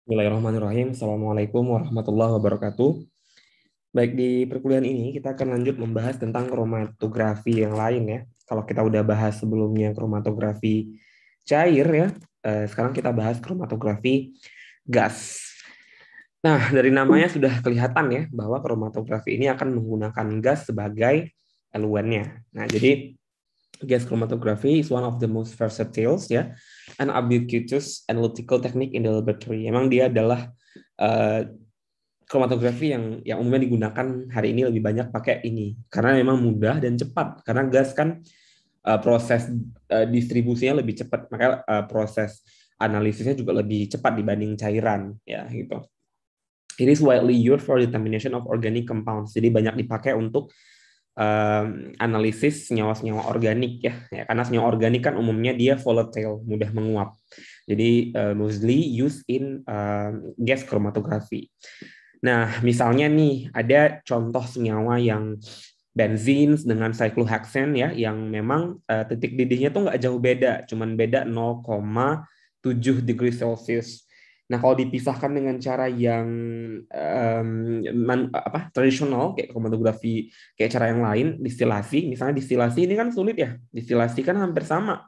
Bismillahirrahmanirrahim. Assalamualaikum warahmatullahi wabarakatuh. Baik, di perkuliahan ini kita akan lanjut membahas tentang kromatografi yang lain ya. Kalau kita udah bahas sebelumnya kromatografi cair ya, sekarang kita bahas kromatografi gas. Nah, dari namanya sudah kelihatan ya bahwa kromatografi ini akan menggunakan gas sebagai eluennya. Nah, jadi gas chromatography is one of the most versatile ya and ubiquitous analytical technique in the laboratory. Emang dia adalah uh, kromatografi yang umumnya digunakan hari ini lebih banyak pakai ini karena memang mudah dan cepat karena gas kan proses distribusinya lebih cepat, maka proses analisisnya juga lebih cepat dibanding cairan ya gitu. It is widely used for determination of organic compounds. Jadi banyak dipakai untuk analisis senyawa-senyawa organik ya, karena senyawa organik kan umumnya dia volatile, mudah menguap. Jadi mostly used in gas chromatography. Nah, misalnya nih ada contoh senyawa yang benzin dengan cyclohexane ya, yang memang titik didihnya tuh nggak jauh beda, cuman beda 0,7 degree Celcius. Nah, kalau dipisahkan dengan cara yang tradisional kayak kromatografi, kayak cara yang lain, distilasi, misalnya distilasi ini kan sulit ya, distilasi kan hampir sama.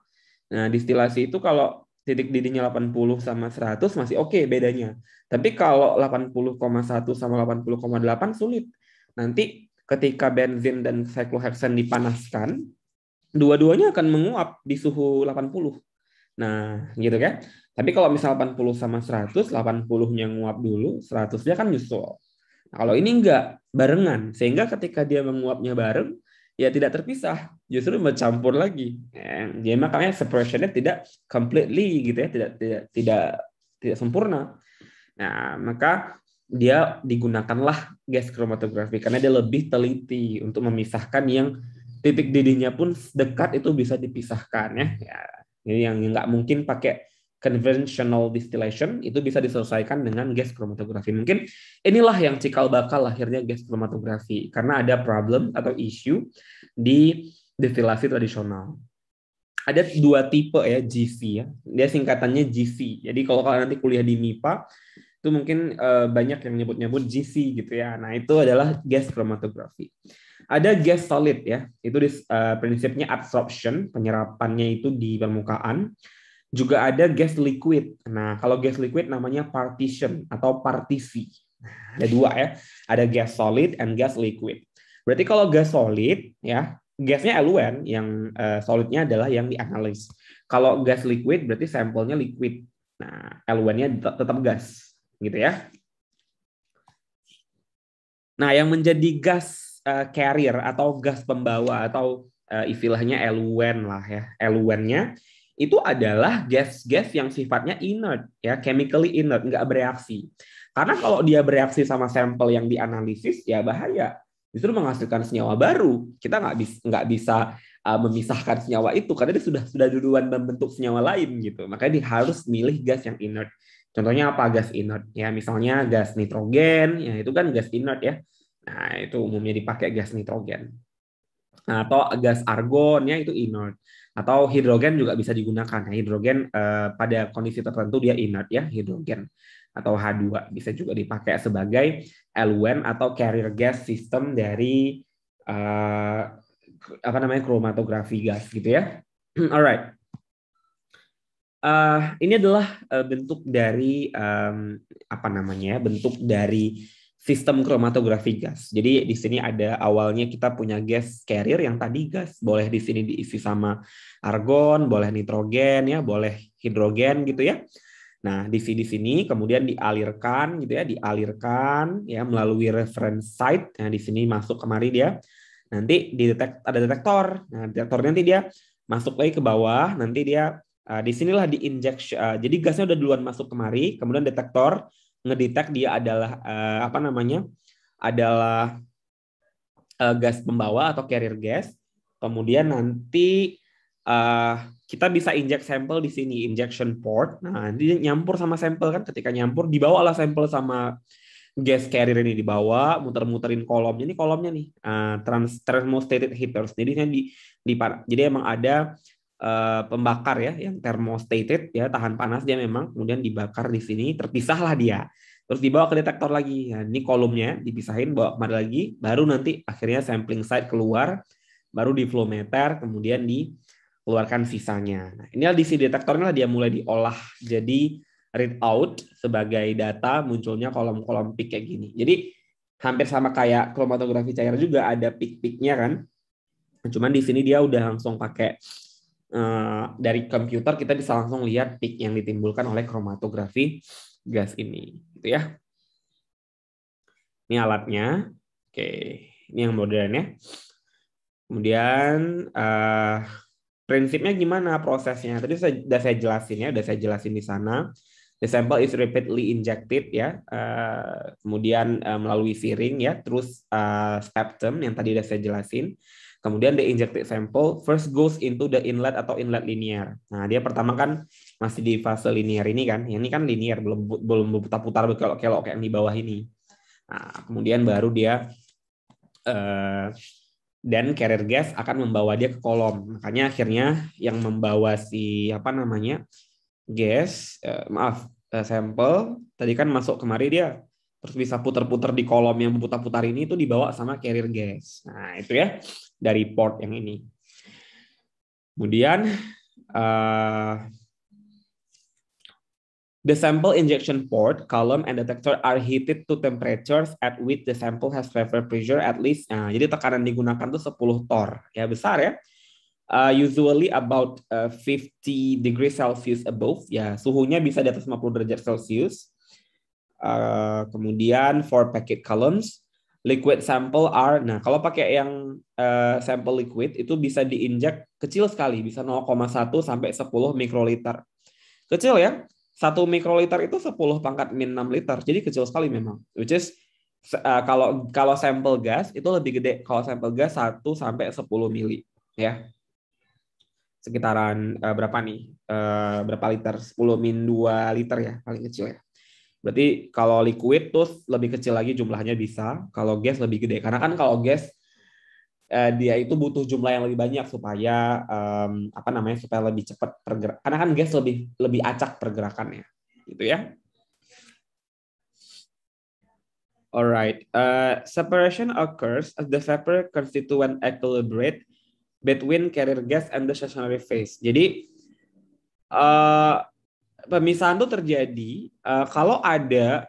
Nah, distilasi itu kalau titik didihnya 80 sama 100 masih oke bedanya. Tapi kalau 80,1 sama 80,8 sulit. Nanti ketika benzin dan cyclohexane dipanaskan, dua-duanya akan menguap di suhu 80. Nah, gitu kan. Tapi kalau misal 80 sama 100, 80-nya nguap dulu, 100-nya kan nyusul. Nah, kalau ini enggak, barengan. Sehingga ketika dia menguapnya bareng, ya tidak terpisah, justru bercampur lagi. Jadi makanya separation-nya tidak completely gitu ya, tidak sempurna. Nah, maka dia digunakanlah gas chromatography karena dia lebih teliti untuk memisahkan yang titik didihnya pun dekat itu bisa dipisahkan ya. Jadi yang nggak mungkin pakai conventional distillation itu bisa diselesaikan dengan gas chromatography. Mungkin inilah yang cikal bakal lahirnya gas chromatography karena ada problem atau issue di destilasi tradisional. Ada dua tipe ya GC ya. Dia singkatannya GC. Jadi kalau kalian nanti kuliah di MIPA itu mungkin banyak yang nyebut-nyebut GC gitu ya. Nah, itu adalah gas chromatography. Ada gas solid ya. Itu prinsipnya absorption, penyerapannya itu di permukaan. Juga ada gas liquid. Nah, kalau gas liquid namanya partition atau partisi. Ada dua ya. Ada gas solid and gas liquid. Berarti kalau gas solid ya, gasnya eluen, yang solidnya adalah yang dianalis. Kalau gas liquid berarti sampelnya liquid. Nah, eluennya tetap gas, gitu ya. Nah, yang menjadi gas carrier atau gas pembawa atau istilahnya eluen lah ya, eluennya itu adalah gas-gas yang sifatnya inert ya, chemically inert, nggak bereaksi. Karena kalau dia bereaksi sama sampel yang dianalisis ya bahaya, justru menghasilkan senyawa baru. Kita nggak bisa memisahkan senyawa itu karena dia sudah duluan membentuk senyawa lain gitu. Makanya dia harus milih gas yang inert. Contohnya apa gas inert? Ya misalnya gas nitrogen, ya itu kan gas inert ya. Nah, itu umumnya dipakai gas nitrogen. Nah, atau gas argon ya itu inert. Atau hidrogen juga bisa digunakan. Nah, hidrogen pada kondisi tertentu dia inert ya, hidrogen. Atau H2 bisa juga dipakai sebagai eluen atau carrier gas system dari apa namanya kromatografi gas gitu ya. Alright. Ini adalah bentuk dari apa namanya ya, bentuk dari sistem kromatografi gas. Jadi di sini ada awalnya kita punya gas carrier yang tadi gas, boleh di sini diisi sama argon, boleh nitrogen ya, boleh hidrogen gitu ya. Nah, di sini kemudian dialirkan gitu ya, dialirkan ya melalui reference site. Nah, di sini masuk kemari dia. Nanti ada detektor. Nah, detektor nanti dia masuk lagi ke bawah, nanti dia di sinilah diinjection. Jadi gasnya udah duluan masuk kemari, kemudian detektor ngedetek dia adalah apa namanya? Adalah gas pembawa atau carrier gas. Kemudian nanti kita bisa inject sampel di sini, injection port. Nah, nanti nyampur sama sampel kan, ketika nyampur dibawalah sampel sama gas carrier ini, dibawa, muter-muterin kolomnya. Ini kolomnya nih, thermostated heaters. Jadi jadi emang ada pembakar ya, yang thermostated ya, tahan panas dia memang, kemudian dibakar di sini, terpisahlah dia. Terus dibawa ke detektor lagi. Nah, ini kolomnya dipisahin, bawa kemari lagi, baru nanti akhirnya sampling site keluar, baru di flow meter, kemudian dikeluarkan sisanya. Nah, inilah di si detektornya dia mulai diolah jadi read out sebagai data, munculnya kolom-kolom peak kayak gini. Jadi hampir sama kayak kromatografi cair juga, ada peak-peaknya kan. Cuman di sini dia udah langsung pakai dari komputer, kita bisa langsung lihat peak yang ditimbulkan oleh kromatografi gas ini, gitu ya. Ini alatnya. Oke, ini yang modernnya. Kemudian prinsipnya gimana prosesnya? Tadi sudah saya jelasin ya, sudah saya jelasin di sana. The sample is repeatedly injected ya, kemudian melalui searing ya, terus spectrum yang tadi sudah saya jelasin. Kemudian the injected sample first goes into the inlet atau inlet linear. Nah, dia pertama kan masih di fase linear ini kan. Yang ini kan linear, belum berputar-putar berkelok-kelok kayak yang di bawah ini. Nah, kemudian baru dia dan carrier gas akan membawa dia ke kolom. Makanya akhirnya yang membawa si gas, sampel tadi kan masuk kemari dia, terus bisa putar-putar di kolom yang putar-putar ini, itu dibawa sama carrier gas. Nah, itu ya dari port yang ini. Kemudian the sample injection port, column, and detector are heated to temperatures at which the sample has vapor pressure at least. Nah, jadi tekanan digunakan tuh 10 torr. Ya, besar ya. Usually about 50 degrees Celsius above. Ya, suhunya bisa di atas 50 derajat Celsius. Kemudian for packet columns, liquid sample are, nah kalau pakai yang sampel liquid itu bisa diinjek kecil sekali, bisa 0,1 sampai 10 mikroliter. Kecil ya, 1 mikroliter itu 10 pangkat min 6 liter, jadi kecil sekali memang. Which is kalau sampel gas itu lebih gede, kalau sampel gas 1 sampai 10 mili ya. Sekitaran berapa nih? Berapa liter? 10 min 2 liter ya, paling kecil ya. Berarti kalau liquid tuh lebih kecil lagi jumlahnya bisa, kalau gas lebih gede. Karena kan kalau gas dia itu butuh jumlah yang lebih banyak supaya supaya lebih cepat pergerak. Karena kan gas lebih acak pergerakannya, gitu ya. Alright, separation occurs as the vapor constituent equilibrate between carrier gas and the stationary phase. Jadi pemisahan itu terjadi kalau ada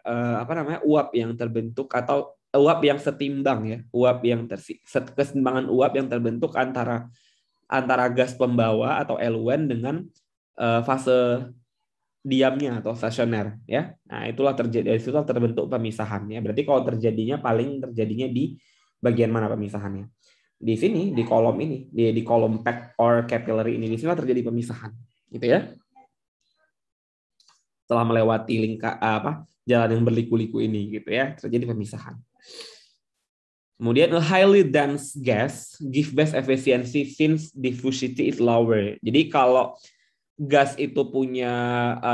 uap yang terbentuk atau uap yang setimbang ya, kesetimbangan uap yang terbentuk antara gas pembawa atau eluen dengan fase diamnya atau stasioner ya. Nah, itulah terjadi, dari situ terbentuk pemisahan ya. Berarti kalau terjadinya di bagian mana pemisahannya? Di sini, di kolom ini, di kolom pack or capillary ini, di sini terjadi pemisahan, gitu ya. Setelah melewati jalan yang berliku-liku ini, gitu ya, terjadi pemisahan. Kemudian a highly dense gas give best efficiency since diffusivity is lower. Jadi kalau gas itu punya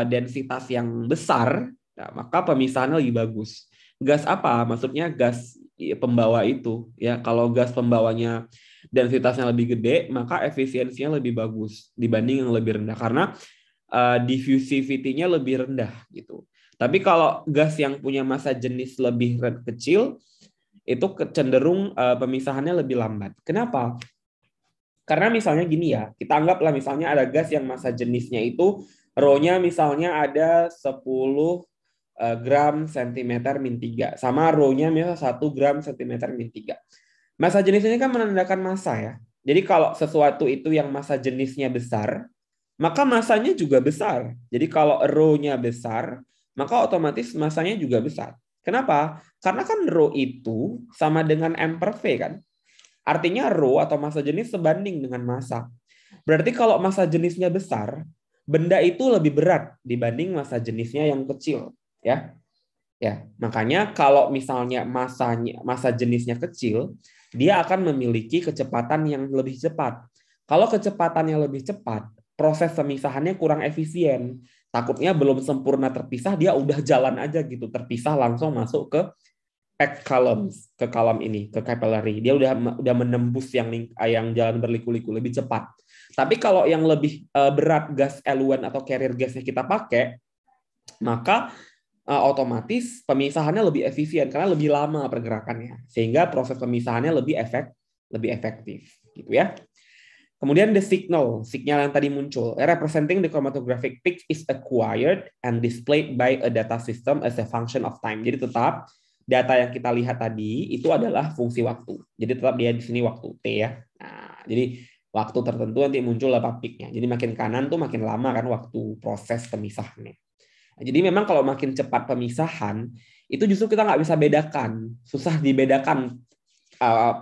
densitas yang besar, nah, maka pemisahannya lebih bagus. Gas apa? Maksudnya gas pembawa itu, ya. Kalau gas pembawanya densitasnya lebih gede, maka efisiensinya lebih bagus dibanding yang lebih rendah karena diffusivity-nya lebih rendah gitu. Tapi kalau gas yang punya massa jenis lebih kecil, itu cenderung pemisahannya lebih lambat. Kenapa? Karena misalnya gini ya, kita anggaplah misalnya ada gas yang massa jenisnya itu rho-nya misalnya ada 10 gram sentimeter min 3, sama rho-nya misalnya 1 gram sentimeter min 3. Massa jenis ini kan menandakan massa ya. Jadi kalau sesuatu itu yang massa jenisnya besar, maka massanya juga besar. Jadi kalau rho-nya besar, maka otomatis massanya juga besar. Kenapa? Karena kan rho itu sama dengan M per V kan. Artinya rho atau massa jenis sebanding dengan massa. Berarti kalau massa jenisnya besar, benda itu lebih berat dibanding massa jenisnya yang kecil, ya. Ya, makanya kalau misalnya massa jenisnya kecil, dia akan memiliki kecepatan yang lebih cepat. Kalau kecepatannya lebih cepat, proses pemisahannya kurang efisien. Takutnya belum sempurna terpisah, dia udah jalan aja gitu, terpisah langsung masuk ke packed columns, ke kolom ini, ke capillary. Dia udah menembus yang jalan berliku-liku lebih cepat. Tapi kalau yang lebih berat gas eluent atau carrier gasnya kita pakai, maka otomatis pemisahannya lebih efisien karena lebih lama pergerakannya, sehingga proses pemisahannya lebih efektif, gitu ya. Kemudian the signal yang tadi muncul, representing the chromatographic peak is acquired and displayed by a data system as a function of time. Jadi tetap data yang kita lihat tadi itu adalah fungsi waktu. Jadi tetap dia di sini waktu T ya. Nah, jadi waktu tertentu nanti muncul apa peaknya. Jadi makin kanan tuh makin lama kan waktu proses pemisahannya. Jadi memang kalau makin cepat pemisahan, itu justru kita nggak bisa bedakan, susah dibedakan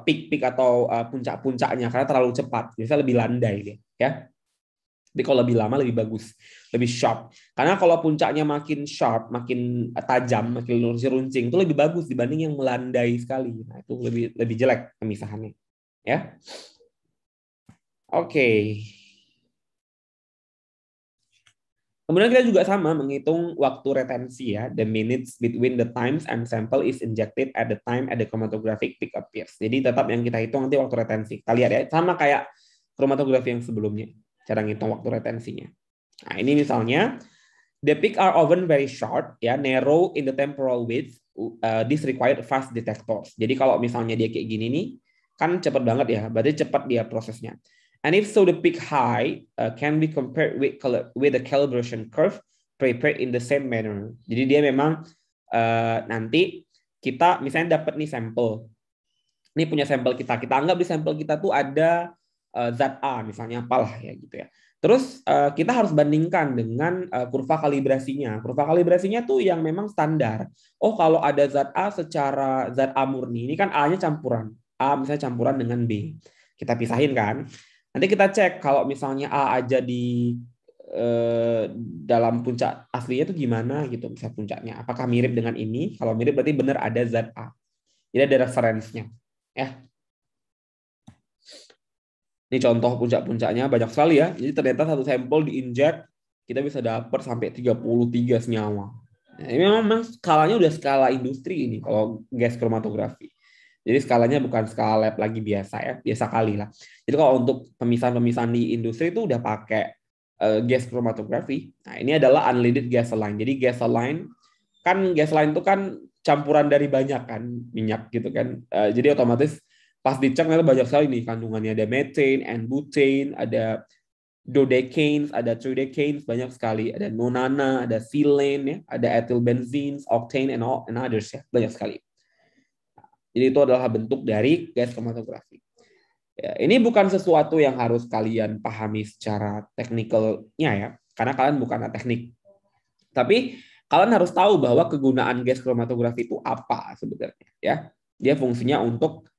peak-peak atau puncak-puncaknya karena terlalu cepat, bisa lebih landai deh, ya. Tapi kalau lebih lama lebih bagus, lebih sharp. Karena kalau puncaknya makin sharp, makin tajam, makin runcing, itu lebih bagus dibanding yang melandai sekali. Nah, itu lebih jelek pemisahannya, ya. Oke. Kemudian kita juga sama menghitung waktu retensi ya, the minutes between the times and sample is injected at the time at the chromatographic peak appears. Jadi tetap yang kita hitung nanti waktu retensi. Kita lihat ya, sama kayak kromatografi yang sebelumnya, cara ngitung waktu retensinya. Nah, ini misalnya the peak are often very short, ya, narrow in the temporal width. This required fast detectors. Jadi kalau misalnya dia kayak gini nih, kan cepat banget ya, berarti cepat dia prosesnya. And if so, the peak high can be compared with the calibration curve prepared in the same manner. Jadi dia memang nanti kita misalnya dapat nih sampel. Ini punya sampel kita. Kita anggap di sampel kita tuh ada zat A misalnya apalah ya gitu ya. Terus kita harus bandingkan dengan kurva kalibrasinya. Kurva kalibrasinya tuh yang memang standar. Oh, kalau ada zat A secara zat A murni, ini kan A-nya campuran. A misalnya campuran dengan B. Kita pisahin kan. Nanti kita cek kalau misalnya A aja di dalam puncak aslinya itu gimana gitu, misalnya puncaknya. Apakah mirip dengan ini? Kalau mirip berarti benar ada zat A. Jadi ada referensinya. Ya. Ini contoh puncak-puncaknya banyak sekali ya. Jadi ternyata satu sampel diinjek kita bisa dapat sampai 33 senyawa. Nah, ini memang skalanya udah skala industri ini kalau gas kromatografi. Jadi skalanya bukan skala lab lagi biasa ya, biasa kali lah. Jadi kalau untuk pemisahan-pemisahan di industri itu udah pakai gas kromatografi. Nah, ini adalah unleaded gasoline. Jadi gasoline itu kan campuran dari banyak kan minyak gitu kan. Jadi otomatis pas dicek ternyata banyak sekali nih kandungannya, ada methane, N-butane, ada dodecanes, ada tridecanes, banyak sekali, ada nonana, ada silane, ya, ada ethyl benzenes, octane, and others ya, banyak sekali. Jadi itu adalah bentuk dari gas kromatografi. Ya, ini bukan sesuatu yang harus kalian pahami secara teknikalnya ya, karena kalian bukan teknik. Tapi kalian harus tahu bahwa kegunaan gas kromatografi itu apa sebenarnya ya. Dia fungsinya untuk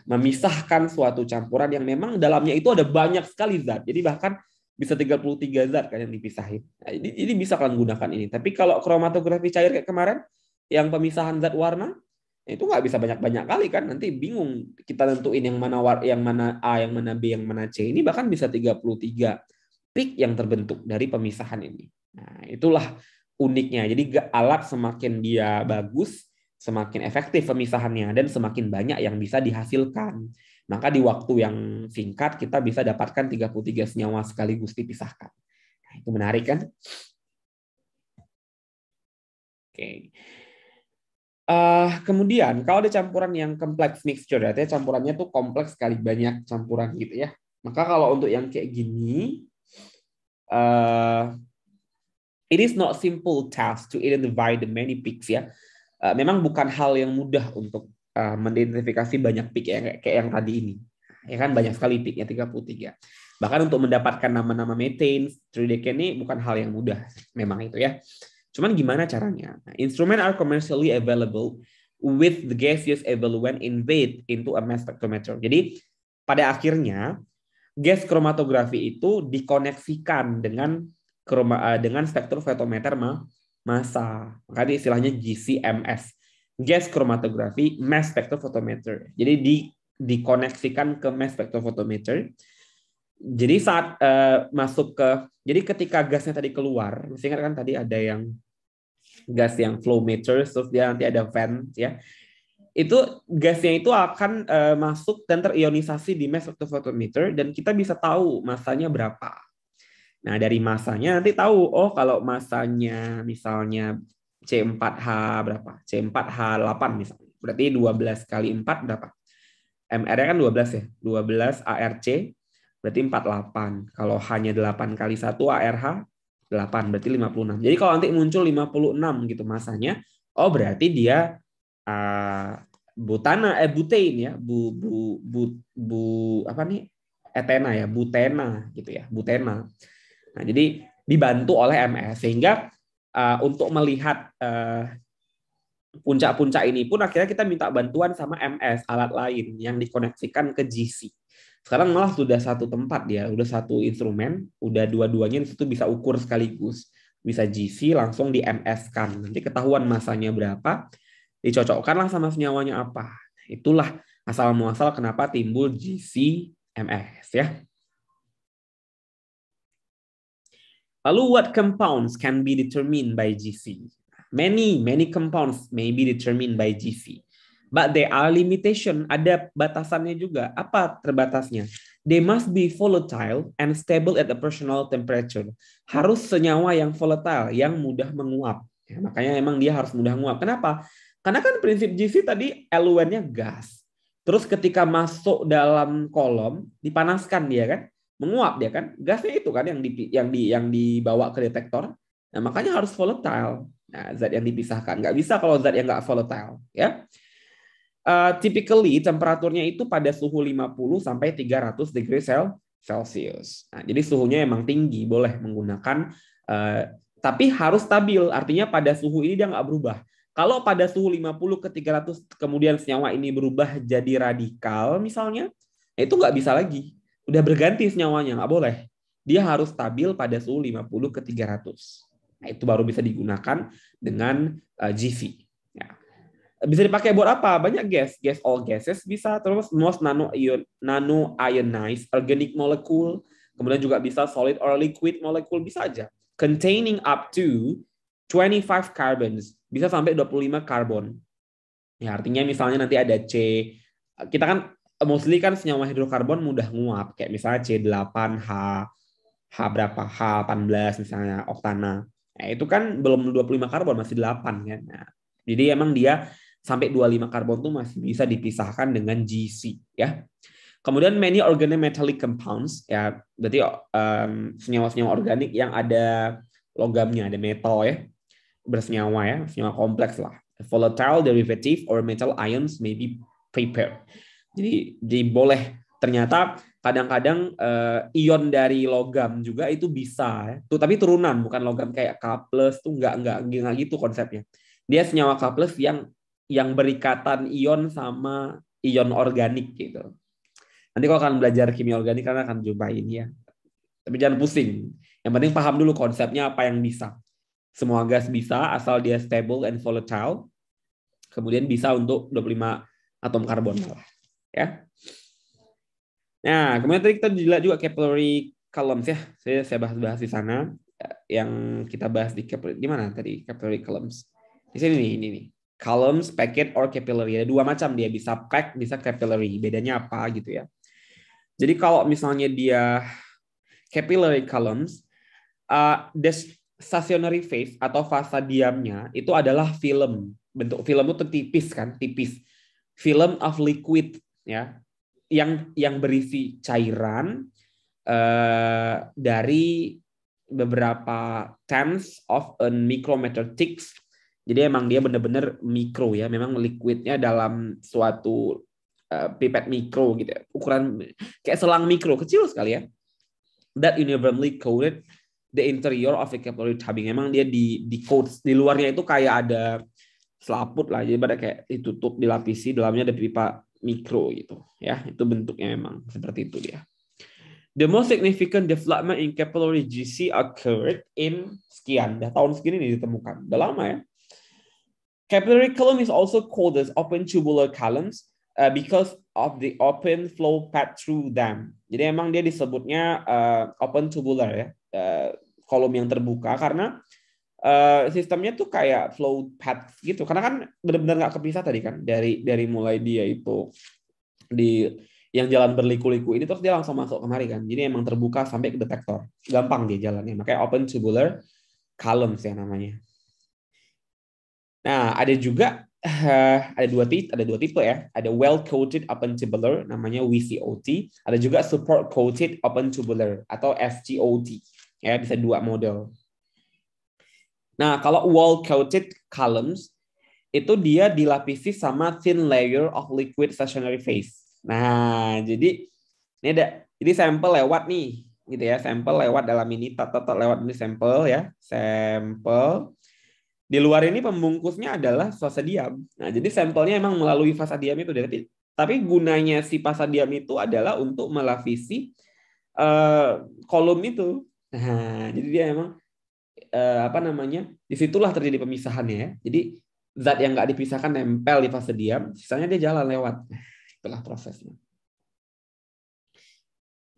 memisahkan suatu campuran yang memang dalamnya itu ada banyak sekali zat. Jadi bahkan bisa 33 zat kan yang dipisahin. Nah, ini bisa kalian gunakan ini. Tapi kalau kromatografi cair kayak kemarin, yang pemisahan zat warna, itu nggak bisa banyak-banyak kali kan. Nanti bingung kita tentuin yang mana A, yang mana B, yang mana C. Ini bahkan bisa 33 peak yang terbentuk dari pemisahan ini. Nah, itulah uniknya. Jadi alat semakin dia bagus, semakin efektif pemisahannya dan semakin banyak yang bisa dihasilkan. Maka di waktu yang singkat kita bisa dapatkan 33 senyawa sekaligus dipisahkan. Nah, itu menarik kan? Oke. Kemudian kalau ada campuran yang complex mixture, artinya campurannya tuh kompleks sekali, banyak campuran gitu ya. Maka kalau untuk yang kayak gini, it is not simple task to identify the many peaks ya. Memang bukan hal yang mudah untuk mengidentifikasi banyak peak kayak yang tadi ini. Ya kan banyak sekali peaknya 33. Bahkan untuk mendapatkan nama-nama methane, tridecane ini bukan hal yang mudah memang itu ya. Cuman gimana caranya? Nah, instrument are commercially available with the gaseous evoluent invade into a mass spectrometer. Jadi pada akhirnya gas kromatografi itu dikoneksikan dengan spektrofotometer massa. Makanya istilahnya GCMS, gas chromatography mass spectrophotometer. Jadi dikoneksikan ke mass spectrophotometer. Jadi saat masuk jadi ketika gasnya tadi keluar, masih ingat kan tadi ada yang gas yang flow meter, terus dia nanti ada vent ya. itu gasnya itu akan masuk dan terionisasi di mass spectrophotometer dan kita bisa tahu masanya berapa. Nah, dari masanya nanti tahu, oh kalau masanya misalnya C4H berapa? C4H8 misalnya. Berarti 12 kali 4 berapa? MR-nya kan 12 ya. 12 ARC berarti 48. Kalau hanya 8 kali 1 ARH 8 berarti 56. Jadi kalau nanti muncul 56 gitu masanya, oh berarti dia uh, butane ya, apa nih? Etena ya, butena gitu ya, butena. Nah, jadi dibantu oleh MS sehingga untuk melihat puncak-puncak ini pun akhirnya kita minta bantuan sama MS, alat lain yang dikoneksikan ke GC. Sekarang malah sudah satu tempat dia, udah satu instrumen, udah dua-duanya di situ bisa ukur sekaligus. Bisa GC langsung di MS kan. Nanti ketahuan masanya berapa, dicocokkanlah sama senyawanya apa. Itulah asal muasal kenapa timbul GC MS ya. Lalu what compounds can be determined by GC? Many compounds may be determined by GC. But there are limitation, ada batasannya juga. Apa terbatasnya? They must be volatile and stable at a personal temperature. Harus senyawa yang volatile, yang mudah menguap. Ya, makanya emang dia harus mudah menguap. Kenapa? Karena kan prinsip GC tadi eluennya gas. Terus ketika masuk dalam kolom, dipanaskan dia kan? Menguap dia kan, gasnya itu kan yang dibawa ke detektor. Nah, makanya harus volatile. Nah, zat yang dipisahkan nggak bisa kalau zat yang nggak volatile ya. Typically temperaturnya itu pada suhu 50 sampai 300 degree Celsius. Nah, jadi suhunya emang tinggi, boleh menggunakan tapi harus stabil. Artinya pada suhu ini dia nggak berubah. Kalau pada suhu 50 ke 300 kemudian senyawa ini berubah jadi radikal misalnya, itu nggak bisa lagi. Udah berganti senyawanya, nggak boleh. Dia harus stabil pada suhu 50 ke 300. Nah, itu baru bisa digunakan dengan GC. Ya. Bisa dipakai buat apa? Banyak gas all gases bisa, terus most nano ionized organic molecule, kemudian juga bisa solid or liquid molecule, bisa aja. Containing up to 25 carbons, bisa sampai 25 karbon. Ya, artinya misalnya nanti ada C, kita kan mostly kan senyawa hidrokarbon mudah nguap, kayak misalnya C8H, H berapa, H18 misalnya, oktana. Nah, itu kan belum 25 karbon, masih 8 kan. Nah, jadi emang dia sampai 25 karbon tuh masih bisa dipisahkan dengan GC ya. Kemudian many organometallic compounds ya, berarti senyawa-senyawa organik yang ada logamnya, ada metal ya, bersenyawa ya, senyawa kompleks lah. Volatile derivative or metal ions may be prepared. Jadi boleh, ternyata kadang-kadang ion dari logam juga itu bisa ya. Tuh, tapi turunan, bukan logam kayak K+ tuh enggak gitu konsepnya. Dia senyawa K+ yang berikatan ion sama ion organik gitu. Nanti kalau akan belajar kimia organik karena akan jumpa ini ya. Tapi jangan pusing. Yang penting paham dulu konsepnya apa yang bisa. Semua gas bisa asal dia stable and volatile. Kemudian bisa untuk 25 atom karbon malah. Ya. Nah, kemudian tadi kita juga capillary columns ya. Saya bahas-bahas di sana. Yang kita bahas di capillary, di mana tadi capillary columns? Di sini nih, ini nih. Columns, packet, or capillary. Ada dua macam dia, bisa pack, bisa capillary. Bedanya apa gitu ya. Jadi kalau misalnya dia capillary columns, the stationary phase atau fasa diamnya itu adalah film. Bentuk film itu tipis kan, tipis. Film of liquid ya, yang berisi cairan dari beberapa tens of a micrometer thick. Jadi emang dia benar-benar mikro ya, memang liquidnya dalam suatu pipet mikro gitu ya. Ukuran kayak selang mikro, kecil sekali ya. That uniformly coated the interior of a capillary tubing. Emang dia di coat, di luarnya itu kayak ada selaput lah, jadi pada kayak ditutup, dilapisi, dalamnya ada pipa mikro gitu ya. Itu bentuknya memang seperti itu dia. The most significant development in capillary GC occurred in sekian, tahun segini nih ditemukan. Udah lama ya. Capillary column is also called as open tubular columns because of the open flow path through them. Jadi emang dia disebutnya open tubular ya, kolom yang terbuka karena sistemnya tuh kayak flow path gitu. Karena kan benar-benar nggak kepisah tadi kan dari mulai dia itu di yang jalan berliku-liku ini terus dia langsung masuk kemari kan. Jadi emang terbuka sampai ke detektor. Gampang dia jalannya. Makanya open tubular columns ya namanya. Nah, ada juga ada dua tipe ya. Ada well coated open tubular namanya WCOT, ada juga support coated open tubular atau SGOT. Ya, bisa dua model. Nah, kalau well coated columns itu dia dilapisi sama thin layer of liquid stationary phase. Nah, jadi ini ada jadi sampel lewat nih gitu ya, sampel lewat dalam ini lewat ini sampel ya, sampel. Di luar ini pembungkusnya adalah fase diam. Nah, jadi sampelnya emang melalui fase diam itu. Tapi gunanya si fase diam itu adalah untuk melapisi kolom itu. Nah, jadi dia emang apa namanya? Disitulah terjadi pemisahannya ya. Jadi zat yang nggak dipisahkan nempel di fase diam, sisanya dia jalan lewat. Nah, itulah prosesnya.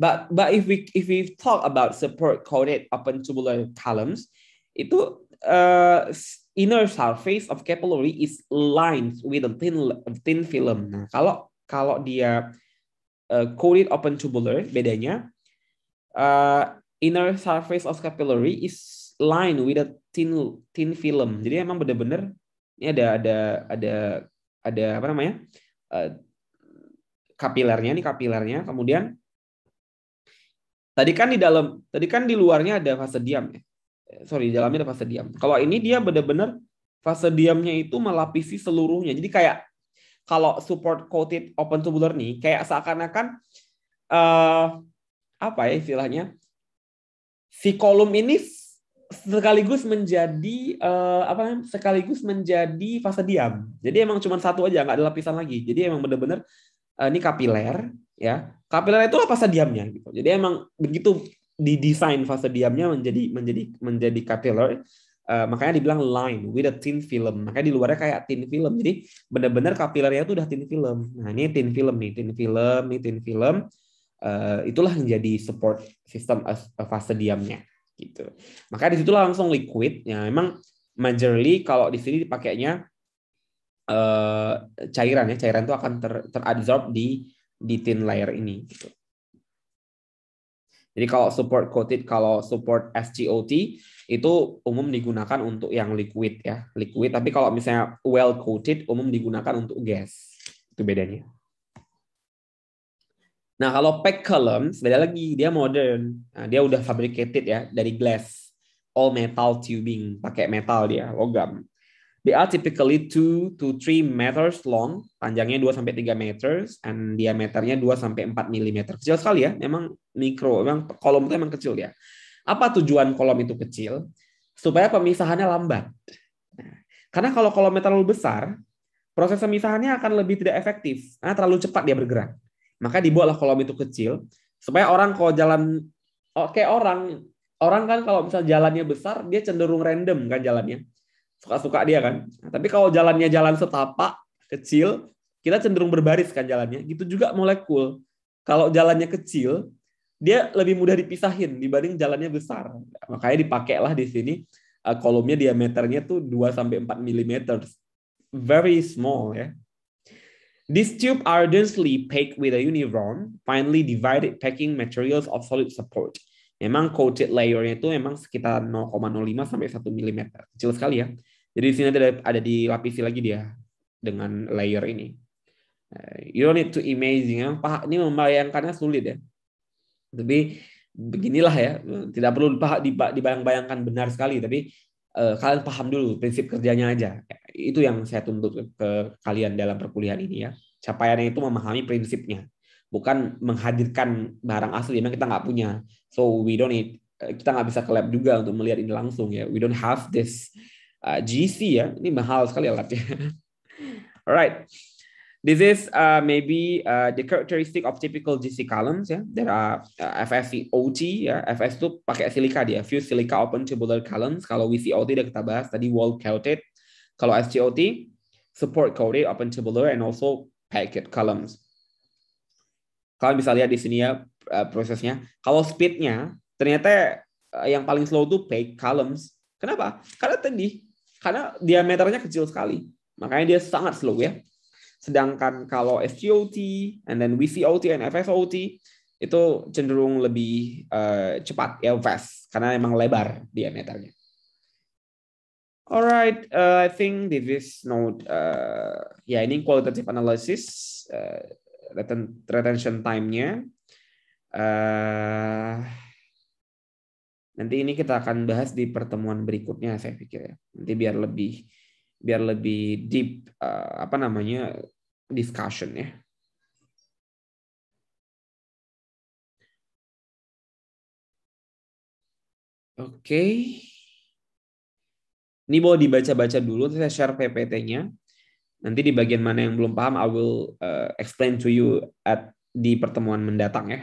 But if we talk about support coated open tubular columns, itu inner surface of capillary is lined with a thin film. Nah, kalau dia coated open tubular, bedanya inner surface of capillary is lined with a thin film. Jadi emang benar-benar ini ada apa namanya? Kapilernya, kemudian tadi kan di luarnya ada fase diam ya. Sorry, di dalamnya ada fase diam. Kalau ini dia benar-benar fase diamnya itu melapisi seluruhnya. Jadi kayak kalau support coated open tubular nih, kayak seakan-akan apa ya istilahnya? Si kolom ini sekaligus menjadi sekaligus menjadi fase diam. Jadi emang cuma satu aja, nggak ada lapisan lagi. Jadi emang benar-benar ini kapiler ya. Kapiler itu fase diamnya gitu. Jadi emang begitu didesain fase diamnya menjadi kapiler, makanya dibilang line with a thin film. Makanya di luarnya kayak thin film. Jadi benar-benar kapilernya itu udah thin film. Nah, ini thin film nih, thin film. Itulah yang jadi support sistem fase diamnya gitu. Makanya di situ langsung liquid. Ya, memang majorly kalau di sini dipakainya cairan ya, cairan itu akan teradsorb di thin layer ini gitu. Jadi kalau support SGOT itu umum digunakan untuk yang liquid ya, liquid. Tapi kalau misalnya well coated umum digunakan untuk gas. Itu bedanya. Nah, kalau pack columns beda lagi, dia modern. Nah, dia udah fabricated ya dari glass, all metal tubing, pakai metal dia, logam. They are typically 2 to 3 meters long, panjangnya 2 sampai 3 meters, and diameternya 2 sampai 4 mm. Kecil sekali ya, memang mikro, memang kolom itu memang kecil ya. Apa tujuan kolom itu kecil? Supaya pemisahannya lambat. Nah, karena kalau kolomnya terlalu besar, proses pemisahannya akan lebih tidak efektif, karena terlalu cepat dia bergerak. Maka dibuatlah kolom itu kecil, supaya orang kalau jalan, kayak orang kan kalau misal jalannya besar, dia cenderung random kan jalannya. Suka-suka dia kan. Nah, tapi kalau jalannya jalan setapak kecil, kita cenderung berbaris kan jalannya. Gitu juga molekul. Kalau jalannya kecil, dia lebih mudah dipisahin dibanding jalannya besar. Makanya dipakailah di sini kolomnya diameternya tuh 2 sampai 4 mm. Very small ya. These tubes are densely packed with a uniform, finely divided packing materials of solid support. Memang coated layernya itu memang sekitar 0,05 sampai 1 mm. Kecil sekali ya. Jadi di sini ada dilapisi lagi dia dengan layer ini. You don't need to imagine. Ini membayangkannya sulit ya. Tapi beginilah ya. Tidak perlu dibayang-bayangkan benar sekali. Tapi kalian paham dulu prinsip kerjanya aja. Itu yang saya tuntut ke kalian dalam perkuliahan ini ya. Capaiannya itu memahami prinsipnya, bukan menghadirkan barang asli. Memang kita nggak punya, so we don't need. Kita nggak bisa ke lab juga untuk melihat ini langsung ya. We don't have this GC ya. Ini mahal sekali alatnya. Alright. This is maybe the characteristic of typical GC columns ya. There are FSCOT ya. FS itu pakai silika dia, fused silica open tubular columns. Kalau WCOT udah kita bahas tadi, wall coated. Kalau SGOT support coated open tubular and also packed columns. Kalian bisa lihat di sini ya prosesnya. Kalau speednya ternyata yang paling slow itu packed columns. Kenapa? Karena diameternya kecil sekali. Makanya dia sangat slow ya. Sedangkan kalau SGOT, and then VCOT and FSOT itu cenderung lebih cepat ya, fast, karena emang lebar diameternya. Alright, I think this is note. Ya ini qualitative analysis, retention time-nya. Nanti ini kita akan bahas di pertemuan berikutnya, saya pikir ya. Nanti biar lebih deep discussion ya. Oke. Ini boleh dibaca-baca dulu, saya share PPT-nya. Nanti di bagian mana yang belum paham, I will explain to you di pertemuan mendatang ya.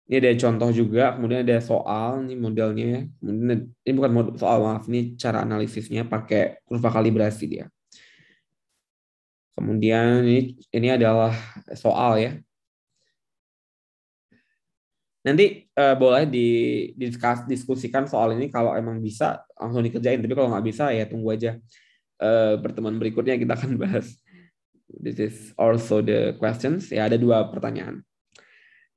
Ini ada contoh juga, kemudian ada soal, ini modelnya. Kemudian, ini bukan soal, maaf, ini cara analisisnya pakai kurva kalibrasi dia. Kemudian ini adalah soal ya. Nanti boleh diskusikan soal ini kalau emang bisa langsung dikerjain. Tapi kalau nggak bisa ya tunggu aja pertemuan berikutnya kita akan bahas. This is also the questions. Ya ada 2 pertanyaan.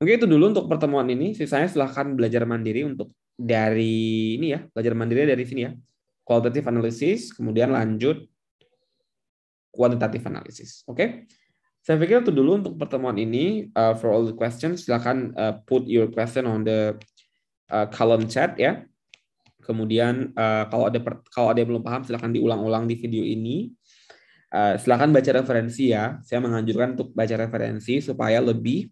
Oke, itu dulu untuk pertemuan ini. Sisanya silahkan belajar mandiri untuk dari ini ya, belajar mandiri dari sini ya. Qualitative analysis, kemudian lanjut quantitative analysis. Oke. Saya pikir itu dulu untuk pertemuan ini. For all the questions, silahkan put your question on the column chat ya. Kemudian kalau ada yang belum paham, silahkan diulang-ulang di video ini. Silahkan baca referensi ya. Saya menganjurkan untuk baca referensi supaya lebih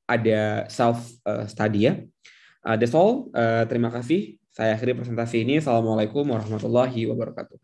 ada self study ya. That's all. Terima kasih. Saya akhiri presentasi ini. Assalamualaikum warahmatullahi wabarakatuh.